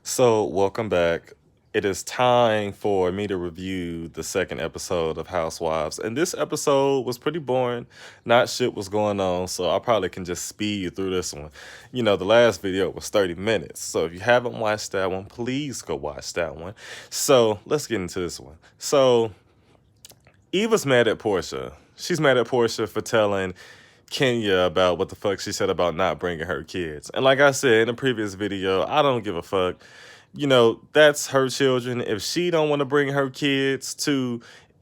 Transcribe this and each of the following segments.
So, welcome back. It is time for me to review the second episode of Housewives. And this episode was pretty boring. Not shit was going on, so I probably can just speed you through this one. You know, the last video was 30 minutes. So, if you haven't watched that one, please go watch that one. So, let's get into this one. So, Eva's mad at Portia. She's mad at Portia for telling Kenya about what the fuck she said about not bringing her kids. And like I said in the previous video, I don't give a fuck. You know, that's her children. If she don't want to bring her kids to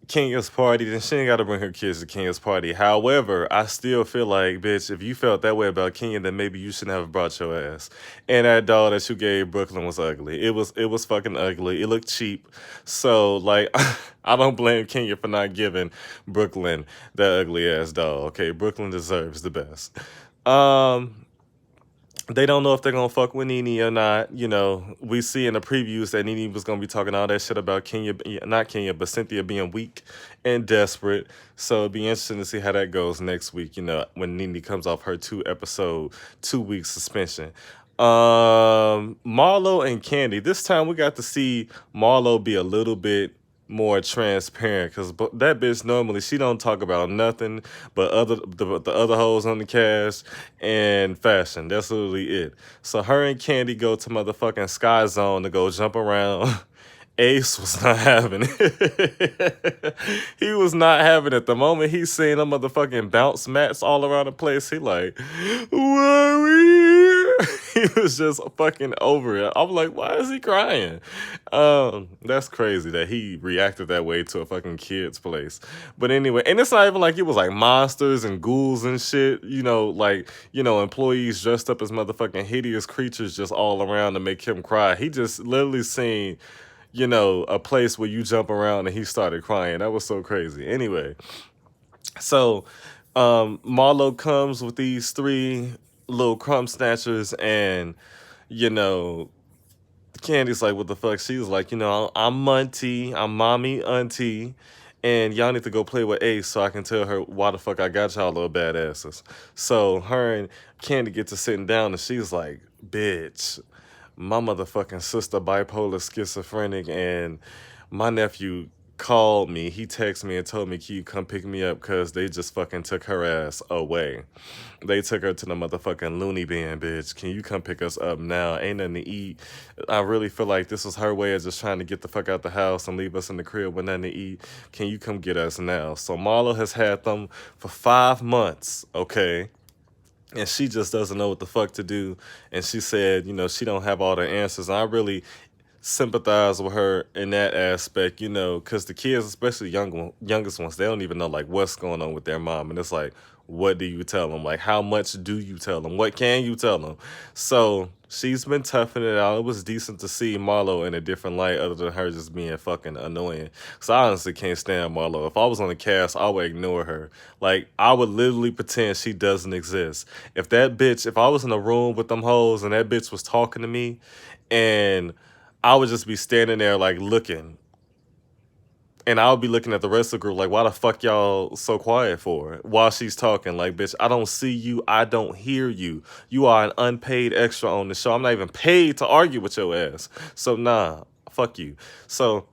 Kenya's party, then she ain't got to bring her kids to Kenya's party. However, I still feel like, bitch, if you felt that way about Kenya, then maybe you shouldn't have brought your ass. And that doll that you gave Brooklyn was ugly. It was fucking ugly. It looked cheap. So like, I don't blame Kenya for not giving Brooklyn that ugly ass doll. Okay, Brooklyn deserves the best. Um, they don't know if they're gonna fuck with Nene or not. You know, we see in the previews that Nene was gonna be talking all that shit about Kenya, not Kenya, but Cynthia being weak and desperate. So it'd be interesting to see how that goes next week. You know, when Nene comes off her 2-episode, 2-week suspension. Marlo and Candy. This time we got to see Marlo be a little bit more transparent because that bitch normally she don't talk about nothing but the other hoes on the cast and fashion. That's literally it. So her and Candy go to motherfucking Sky Zone to go jump around. Ace was not having it. He was not having it. The moment he seen them motherfucking bounce mats all around the place, he like, worry. He was just fucking over it. I'm like, why is he crying? That's crazy that he reacted that way to a fucking kid's place. But anyway, and it's not even like it was like monsters and ghouls and shit, employees dressed up as motherfucking hideous creatures just all around to make him cry. He just literally seen, a place where you jump around and he started crying. That was so crazy. Anyway, so Marlo comes with these three little crumb snatchers and, you know, Candy's like, what the fuck? She was like, I'm Munty, I'm mommy, auntie, and y'all need to go play with Ace so I can tell her why the fuck I got y'all little badasses. So her and Candy get to sitting down and she's like, bitch, my motherfucking sister bipolar schizophrenic and my nephew called me. He texted me and told me, can you come pick me up because they just fucking took her ass away. They took her to the motherfucking loony bin, bitch. Can you come pick us up now? Ain't nothing to eat. I really feel like this was her way of just trying to get the fuck out the house and leave us in the crib with nothing to eat. Can you come get us now? So Marlo has had them for 5 months, okay? And she just doesn't know what the fuck to do. And she said, she don't have all the answers. And I really sympathize with her in that aspect, because the kids, especially youngest ones, they don't even know like what's going on with their mom. And it's like, what do you tell them? Like, how much do you tell them? What can you tell them? So she's been toughing it out. It was decent to see Marlo in a different light other than her just being fucking annoying. So I honestly can't stand Marlo. If I was on the cast, I would ignore her. Like, I would literally pretend she doesn't exist. If I was in a room with them hoes and that bitch was talking to me and I would just be standing there like looking. And I would be looking at the rest of the group like, why the fuck y'all so quiet for? While she's talking, like, bitch, I don't see you. I don't hear you. You are an unpaid extra on the show. I'm not even paid to argue with your ass. So, nah, fuck you. So,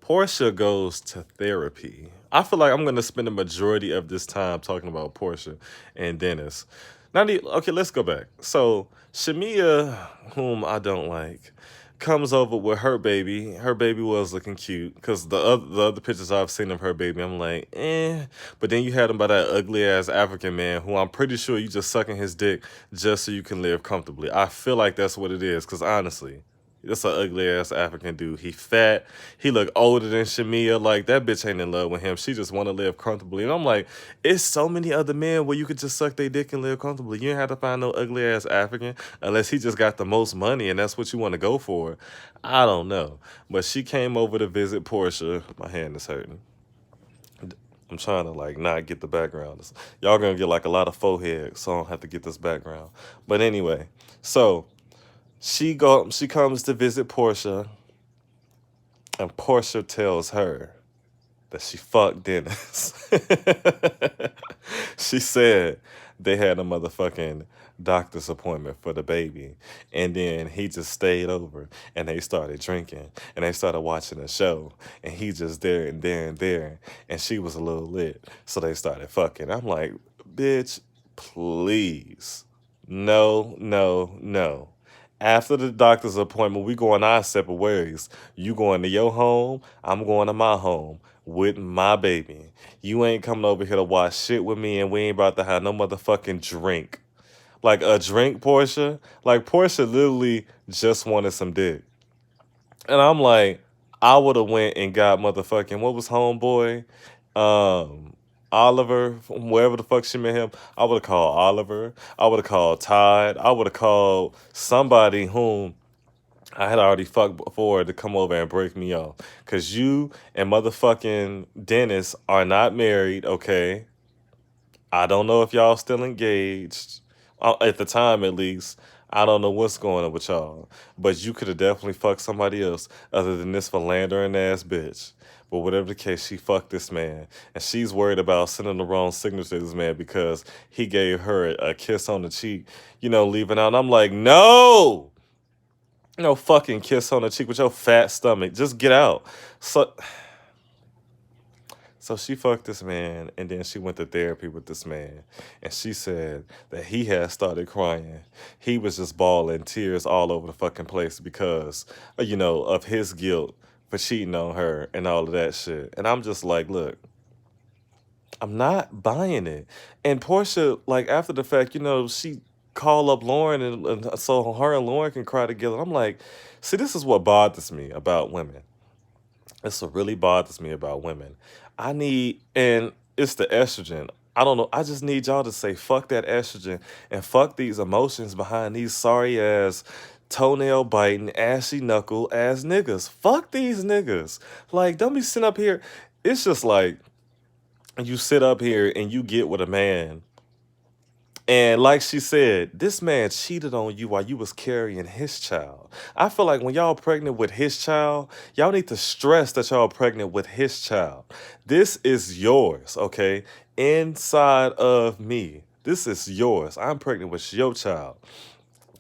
Portia goes to therapy. I feel like I'm going to spend the majority of this time talking about Portia and Dennis. Okay, let's go back. So, Shamia, whom I don't like, comes over with her baby. Her baby was looking cute because the other pictures I've seen of her baby, I'm like, eh. But then you had him by that ugly ass African man who I'm pretty sure you just sucking his dick just so you can live comfortably. I feel like that's what it is because honestly, that's an ugly ass African dude. He fat. He look older than Shamia. Like, that bitch ain't in love with him. She just want to live comfortably. And I'm like, it's so many other men where you could just suck their dick and live comfortably. You ain't have to find no ugly ass African unless he just got the most money and that's what you want to go for. I don't know. But she came over to visit Portia. My hand is hurting. I'm trying to like not get the background. Y'all gonna get like a lot of forehead, so I don't have to get this background. But anyway, so she comes to visit Portia, and Portia tells her that she fucked Dennis. She said they had a motherfucking doctor's appointment for the baby. And then he just stayed over and they started drinking and they started watching a show. And he just there and there and there. And she was a little lit. So they started fucking. I'm like, bitch, please. No, no, no. After the doctor's appointment, we going our separate ways. You going to your home, I'm going to my home with my baby. You ain't coming over here to watch shit with me, and we ain't about to have no motherfucking drink. Like a drink, Portia? Like Portia literally just wanted some dick. And I'm like, I would have went and got motherfucking what was homeboy? Um Oliver, wherever the fuck she met him, I would have called Oliver. I would have called Todd. I would have called somebody whom I had already fucked before to come over and break me off. Cause you and motherfucking Dennis are not married, okay? I don't know if y'all still engaged. At the time, at least. I don't know what's going on with y'all. But you could have definitely fucked somebody else other than this philandering ass bitch. But whatever the case, she fucked this man. And she's worried about sending the wrong signal to this man because he gave her a kiss on the cheek, leaving out. And I'm like, no! No fucking kiss on the cheek with your fat stomach. Just get out. So she fucked this man, and then she went to therapy with this man. And she said that he had started crying. He was just bawling tears all over the fucking place because, of his guilt for cheating on her and all of that shit. And I'm just like, look, I'm not buying it. And Portia, like, after the fact, she called up Lauren, and so her and Lauren can cry together. I'm like, see, this is what bothers me about women. This what really bothers me about women. And it's the estrogen. I don't know. I just need y'all to say fuck that estrogen and fuck these emotions behind these sorry ass toenail biting, ashy knuckle ass niggas. Fuck these niggas. Like, don't be sitting up here. It's just like you sit up here and you get with a man. And like she said, this man cheated on you while you was carrying his child. I feel like when y'all pregnant with his child, y'all need to stress that y'all pregnant with his child. This is yours, okay? Inside of me. This is yours. I'm pregnant with your child.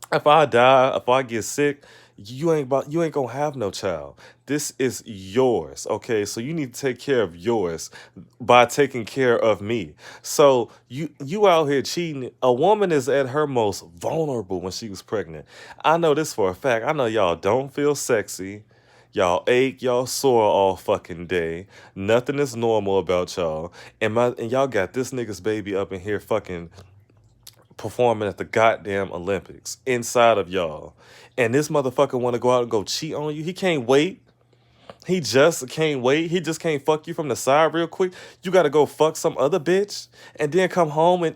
If I die, if I get sick, you ain't gonna have no child. This is yours, okay? So you need to take care of yours by taking care of me. So you out here cheating. A woman is at her most vulnerable when she was pregnant. I know this for a fact. I know y'all don't feel sexy. Y'all ache, y'all sore all fucking day. Nothing is normal about y'all. And y'all got this nigga's baby up in here fucking performing at the goddamn Olympics inside of y'all. And this motherfucker want to go out and go cheat on you. He can't wait. He just can't wait. He just can't fuck you from the side real quick. You got to go fuck some other bitch and then come home. And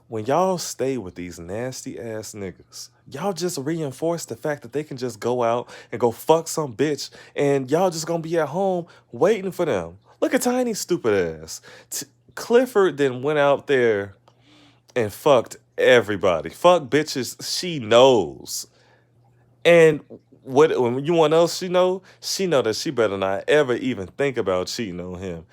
when y'all stay with these nasty ass niggas, y'all just reinforce the fact that they can just go out and go fuck some bitch and y'all just gonna be at home waiting for them. Look at Tiny stupid ass. Clifford then went out there and fucked everybody. Fuck bitches she knows. And when you want else she know that she better not ever even think about cheating on him.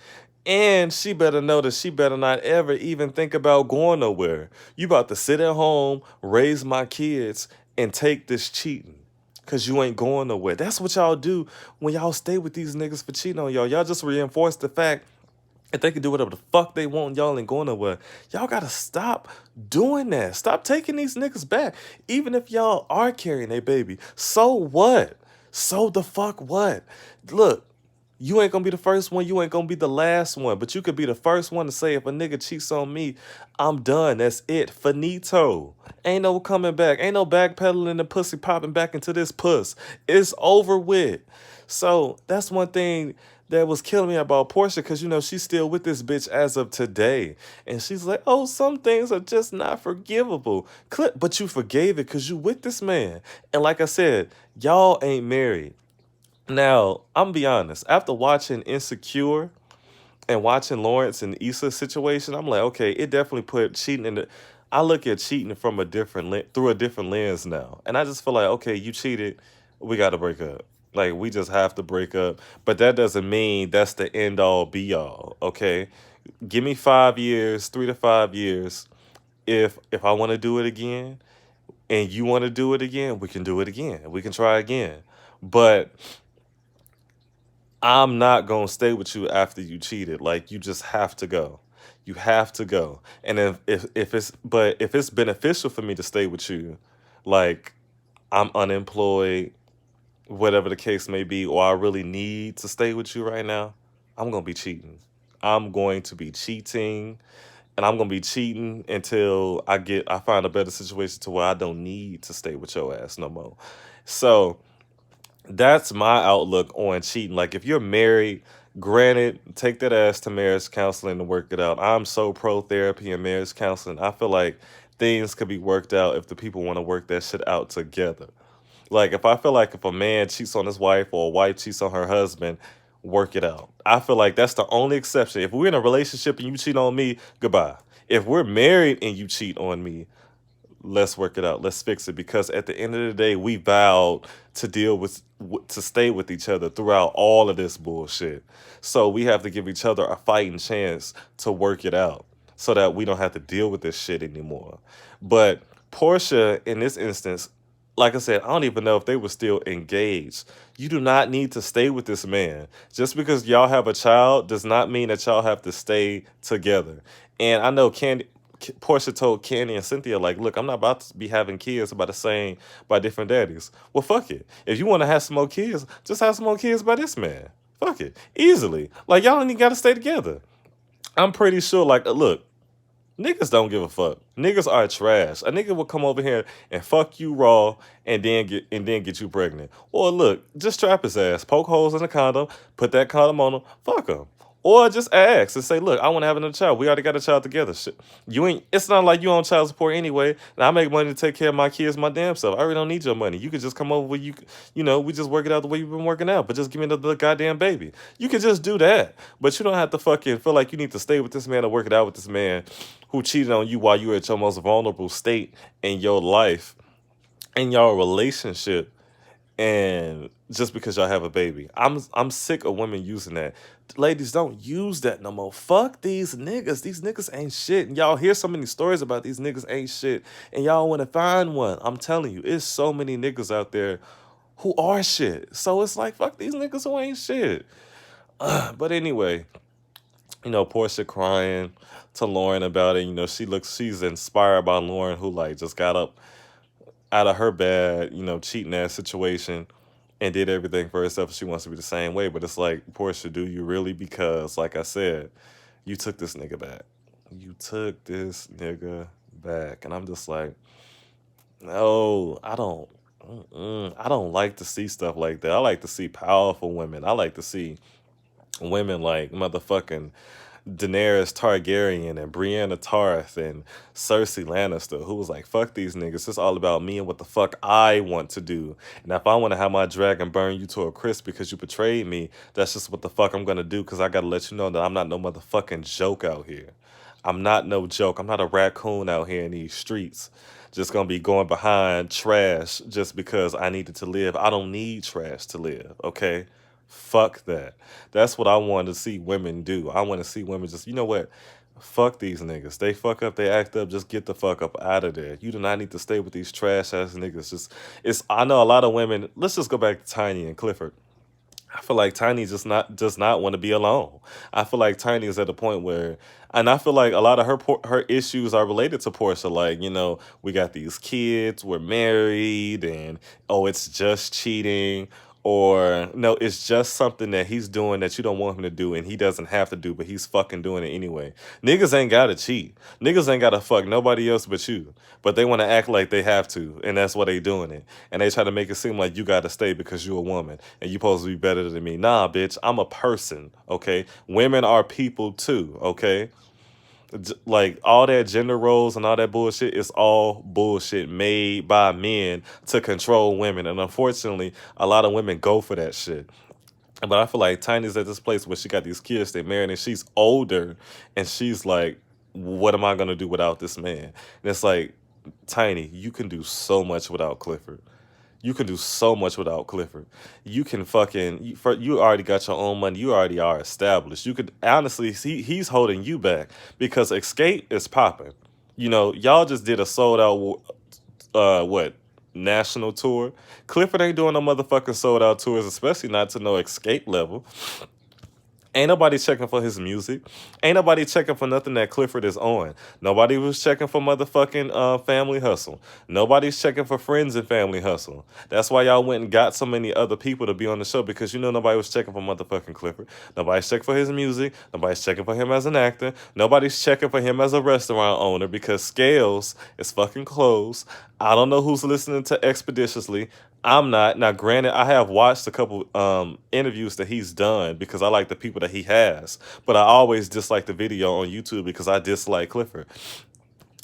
And she better know that she better not ever even think about going nowhere. You about to sit at home, raise my kids, and take this cheating. Cause you ain't going nowhere. That's what y'all do when y'all stay with these niggas for cheating on y'all. Y'all just reinforce the fact if they can do whatever the fuck they want, y'all ain't going nowhere. Y'all gotta stop doing that. Stop taking these niggas back. Even if y'all are carrying a baby. So what? So the fuck what? Look, you ain't gonna be the first one, you ain't gonna be the last one. But you could be the first one to say if a nigga cheats on me, I'm done. That's it. Finito. Ain't no coming back. Ain't no backpedaling and pussy popping back into this puss. It's over with. So that's one thing that was killing me about Portia, because she's still with this bitch as of today, and she's like, "Oh, some things are just not forgivable." But you forgave it because you with this man, and like I said, y'all ain't married. Now I'm gonna be honest. After watching Insecure and watching Lawrence and Issa's situation, I'm like, okay, it definitely put cheating in the. I look at cheating from a through a different lens now, and I just feel like, okay, you cheated, we got to break up. Like we just have to break up, but that doesn't mean that's the end all be all. Okay, Give me 5 years, 3 to 5 years. If I want to do it again and you want to do it again, we can do it again. We can try again. But I'm not gonna stay with you after you cheated. Like you just have to go. You have to go. And if it's beneficial for me to stay with you, like I'm unemployed, whatever the case may be, or I really need to stay with you right now, I'm gonna be cheating. I'm going to be cheating, and I'm gonna be cheating until I find a better situation to where I don't need to stay with your ass no more. So that's my outlook on cheating. Like if you're married, granted, take that ass to marriage counseling to work it out. I'm so pro therapy and marriage counseling. I feel like things could be worked out if the people want to work that shit out together. Like if I feel like if a man cheats on his wife or a wife cheats on her husband, work it out. I feel like that's the only exception. If we're in a relationship and you cheat on me, goodbye. If we're married and you cheat on me, let's work it out. Let's fix it, because at the end of the day, we vowed to deal with to stay with each other throughout all of this bullshit. So we have to give each other a fighting chance to work it out so that we don't have to deal with this shit anymore. But Portia, in this instance, like I said, I don't even know if they were still engaged. You do not need to stay with this man. Just because y'all have a child does not mean that y'all have to stay together. And I know Portia told Candy and Cynthia, like, look, I'm not about to be having kids by different daddies. Well, fuck it. If you want to have some more kids, just have some more kids by this man. Fuck it. Easily. Like, y'all don't even got to stay together. I'm pretty sure, like, look, niggas don't give a fuck. Niggas are trash. A nigga will come over here and fuck you raw and then get you pregnant. Or look, just strap his ass, poke holes in the condom, put that condom on him, fuck him. Or just ask and say, look, I want to have another child. We already got a child together. Shit. You ain't. It's not like you on child support anyway. And I make money to take care of my kids, my damn self. I really don't need your money. You could just come over with we just work it out the way you've been working out. But just give me the goddamn baby. You could just do that. But you don't have to fucking feel like you need to stay with this man or work it out with this man who cheated on you while you were at your most vulnerable state in your life, in your relationship, and just because y'all have a baby. I'm sick of women using that. Ladies, don't use that no more. Fuck these niggas. These niggas ain't shit. And y'all hear so many stories about these niggas ain't shit. And y'all want to find one. I'm telling you, it's so many niggas out there who are shit. So it's like, fuck these niggas who ain't shit. But anyway, Portia crying to Lauren about it. She's inspired by Lauren, who like just got up out of her bad, cheating ass situation and did everything for herself. She wants to be the same way. But it's like, Portia, do you really? Because, like I said, you took this nigga back. You took this nigga back. And I'm just like, no, I don't. I don't like to see stuff like that. I like to see powerful women. I like to see women like motherfucking Daenerys Targaryen and Brienne of Tarth and Cersei Lannister, who was like, fuck these niggas. It's all about me and what the fuck I want to do. And if I want to have my dragon burn you to a crisp because you betrayed me, that's just what the fuck I'm going to do, because I got to let you know that I'm not no motherfucking joke out here. I'm not no joke. I'm not a raccoon out here in these streets just going to be going behind trash just because I needed to live. I don't need trash to live, okay? Fuck that. That's what I want to see women do. I want to see women just, you know what? Fuck these niggas. They fuck up, they act up, just get the fuck up out of there. You do not need to stay with these trash ass niggas. I know a lot of women, let's just go back to Tiny and Clifford. I feel like Tiny does not want to be alone. I feel like Tiny is at a point where, and I feel like a lot of her issues are related to Portia. Like, we got these kids, we're married, and oh, it's just cheating. Or no, it's just something that he's doing that you don't want him to do, and he doesn't have to do, but he's fucking doing it anyway. Niggas ain't gotta cheat. Niggas ain't gotta fuck nobody else but you. But they want to act like they have to, and that's why they doing it. And they try to make it seem like you gotta stay because you're a woman and you supposed to be better than me. Nah, bitch, I'm a person. Okay, women are people too. Okay. Like all that gender roles and all that bullshit is all bullshit made by men to control women, and unfortunately a lot of women go for that shit. But I feel like Tiny's at this place where she got these kids, they married, and she's older, and she's like, what am I gonna do without this man? And it's like, Tiny, you can do so much without Clifford. You can do so much without Clifford. You can fucking you already got your own money. You already are established. You could honestly he's holding you back because Escape is popping. You know, y'all just did a sold out what national tour. Clifford ain't doing no motherfucking sold out tours, especially not to no Escape level. Ain't nobody checking for his music. Ain't nobody checking for nothing that Clifford is on. Nobody was checking for motherfucking Family Hustle. Nobody's checking for Friends and Family Hustle. That's why y'all went and got so many other people to be on the show because you know nobody was checking for motherfucking Clifford. Nobody's checking for his music. Nobody's checking for him as an actor. Nobody's checking for him as a restaurant owner because Scales is fucking closed. I don't know who's listening to Expeditiously. I'm not. Now, granted, I have watched a couple interviews that he's done because I like the people that he has. But I always dislike the video on YouTube because I dislike Clifford.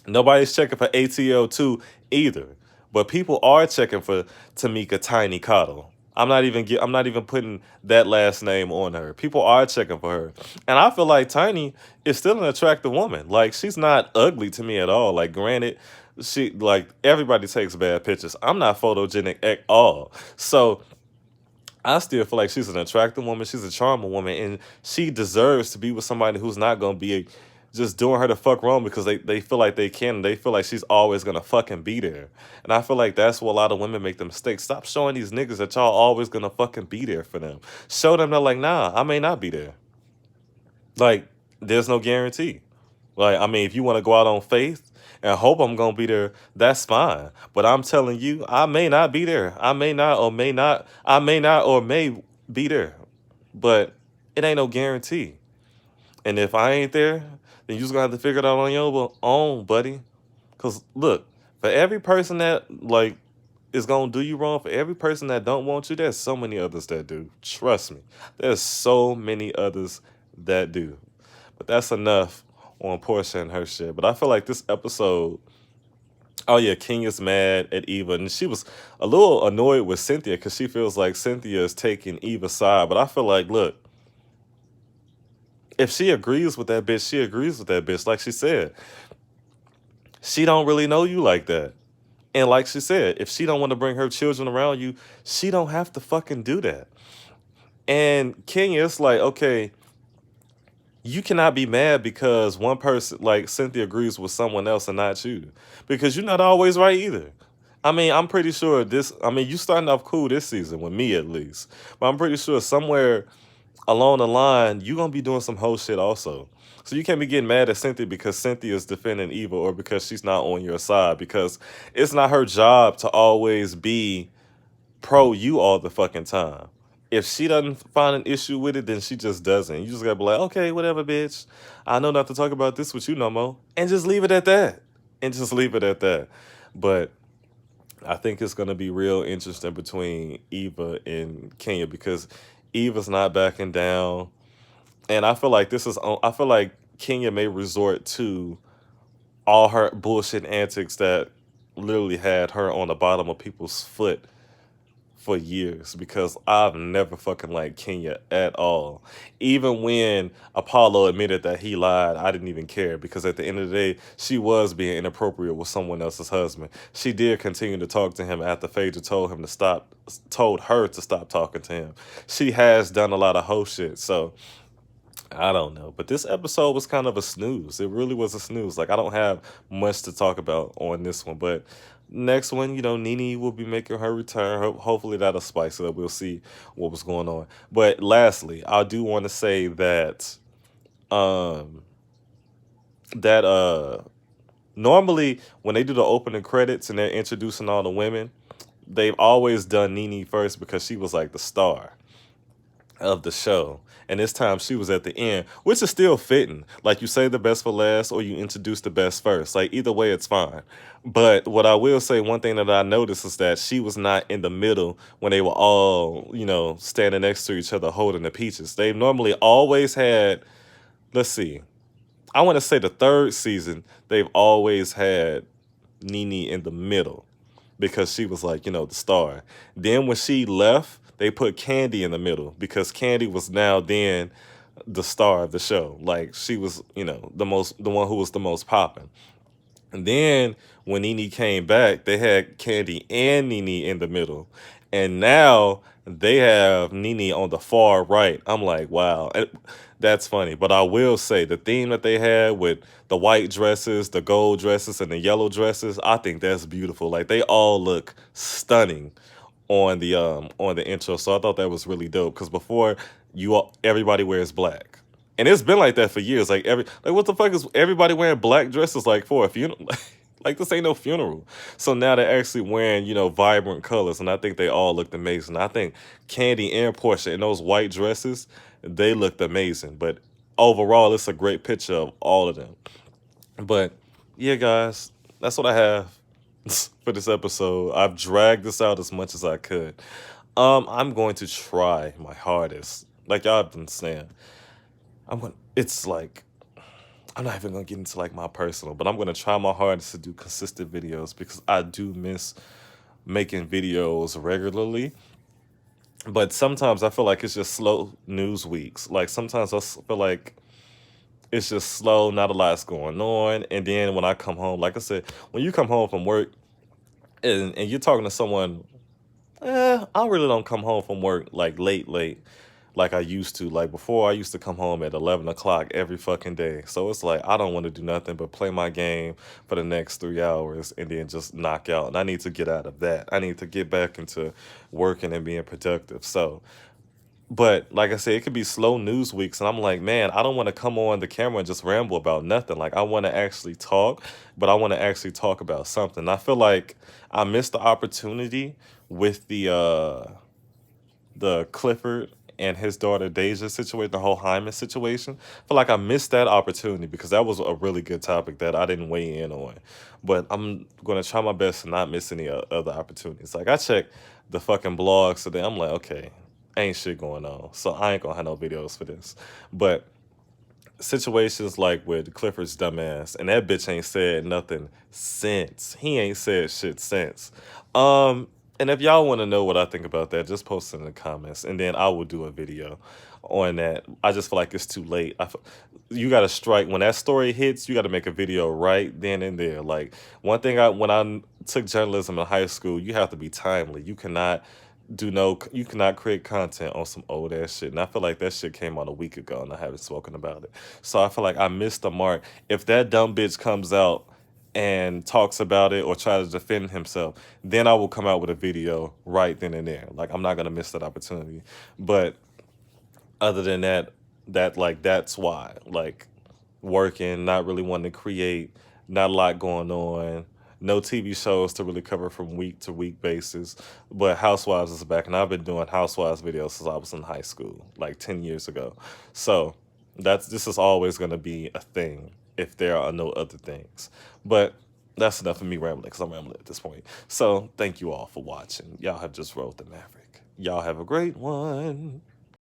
Nobody's checking for ATL2 either. But people are checking for Tamika Tiny Cottle. I'm not even putting that last name on her. People are checking for her. And I feel like Tiny is still an attractive woman. Like she's not ugly to me at all. Like granted, she like everybody takes bad pictures. I'm not photogenic at all. So I still feel like she's an attractive woman. She's a charming woman, and she deserves to be with somebody who's not gonna be just doing her the fuck wrong because they feel like they can. They feel like she's always gonna fucking be there, and I feel like that's where a lot of women make the mistake. Stop showing these niggas that y'all always gonna fucking be there for them. Show them that like, nah, I may not be there. Like, there's no guarantee. Like, I mean, if you want to go out on faith and hope I'm gonna be there, that's fine. But I'm telling you, I may not be there. I may not or may not. I may not or may be there. But it ain't no guarantee. And if I ain't there, then you just gonna have to figure it out on your own, buddy. Cause look, for every person that like is gonna do you wrong, for every person that don't want you, there's so many others that do. Trust me. There's so many others that do. But that's enough on Portia and her shit. But I feel like this episode, oh yeah, King is mad at Eva, and she was a little annoyed with Cynthia because she feels like Cynthia is taking Eva's side. But I feel like, look, if she agrees with that bitch, she agrees with that bitch. Like she said, she don't really know you like that. And like she said, if she don't want to bring her children around you, she don't have to fucking do that. And Kenya, it's like, okay, you cannot be mad because one person like Cynthia agrees with someone else and not you. Because you're not always right either. I mean, I'm pretty sure you starting off cool this season with me at least. But I'm pretty sure somewhere along the line, you're gonna be doing some whole shit also. So you can't be getting mad at Cynthia because Cynthia is defending evil or because she's not on your side because it's not her job to always be pro you all the fucking time. If she doesn't find an issue with it, then she just doesn't. You just gotta be like, okay, whatever, bitch. I know not to talk about this with you no more. And just leave it at that. And just leave it at that. But I think it's gonna be real interesting between Eva and Kenya because Eva's not backing down. And I feel like I feel like Kenya may resort to all her bullshit antics that literally had her on the bottom of people's foot for years because I've never fucking liked Kenya at all. Even when Apollo admitted that he lied, I didn't even care because at the end of the day, she was being inappropriate with someone else's husband. She did continue to talk to him after Phaedra told her to stop talking to him. She has done a lot of hoe shit, so I don't know. But this episode was kind of a snooze. It really was a snooze. Like, I don't have much to talk about on this one. But next one, Nene will be making her return. Hopefully that'll spice it up. We'll see what was going on. But lastly, I do want to say um that normally when they do the opening credits and they're introducing all the women, they've always done Nene first because she was like the star of the show. And this time she was at the end, which is still fitting. Like you say the best for last or you introduce the best first. Like either way, it's fine. But what I will say, one thing that I noticed is that she was not in the middle when they were all, standing next to each other holding the peaches. They've normally always had, let's see, I want to say the third season, they've always had Nene in the middle because she was like, the star. Then when she left, they put Candy in the middle because Candy was now then the star of the show. Like she was, the one who was the most popping. And then when Nene came back, they had Candy and Nene in the middle. And now they have Nene on the far right. I'm like, wow. And that's funny. But I will say the theme that they had with the white dresses, the gold dresses, and the yellow dresses, I think that's beautiful. Like they all look stunning on the intro. So I thought that was really dope because before everybody wears black. And it's been like that for years. Like what the fuck is everybody wearing black dresses like for a funeral? Like this ain't no funeral. So now they're actually wearing, vibrant colors, and I think they all looked amazing. I think Candy and Portia in those white dresses, they looked amazing. But overall, it's a great picture of all of them. But yeah, guys, that's what I have for this episode. I've dragged this out as much as I could. I'm going to try my hardest. Like y'all have been saying, it's like I'm not even gonna get into like my personal, but I'm gonna try my hardest to do consistent videos because I do miss making videos regularly. But sometimes I feel like it's just slow news weeks. Like sometimes feel like it's just slow, not a lot's going on. And then when I come home, like I said, when you come home from work and you're talking to someone, I really don't come home from work like late like I used to. Like before, I used to come home at 11 o'clock every fucking day. So it's like I don't want to do nothing but play my game for the next 3 hours and then just knock out. And I need to get out of that. I need to get back into working and being productive. So, but like I said, it could be slow news weeks, and I'm like, man, I don't want to come on the camera and just ramble about nothing. Like I want to actually talk, but I want to actually talk about something. I feel like I missed the opportunity with the Clifford and his daughter Deja situation, the whole Hyman situation. I feel like I missed that opportunity because that was a really good topic that I didn't weigh in on. But I'm gonna try my best to not miss any other opportunities. Like I checked the fucking blogs today. I'm like, okay, ain't shit going on, so I ain't gonna have no videos for this. But situations like with Clifford's dumbass, and that bitch ain't said nothing since. He ain't said shit since. And if y'all want to know what I think about that, just post it in the comments, and then I will do a video on that. I just feel like it's too late. You got to strike when that story hits. You got to make a video right then and there. Like one thing, when I took journalism in high school, you have to be timely. You cannot create content on some old ass shit. And I feel like that shit came out a week ago and I haven't spoken about it. So I feel like I missed the mark. If that dumb bitch comes out and talks about it or tries to defend himself, then I will come out with a video right then and there. Like I'm not gonna miss that opportunity. But other than that, that's why. Like working, not really wanting to create, not a lot going on, no TV shows to really cover from week to week basis. But Housewives is back, and I've been doing Housewives videos since I was in high school, like 10 years ago. So this is always going to be a thing if there are no other things. But that's enough of me rambling because I'm rambling at this point. So thank you all for watching. Y'all have just rode the Maverick. Y'all have a great one.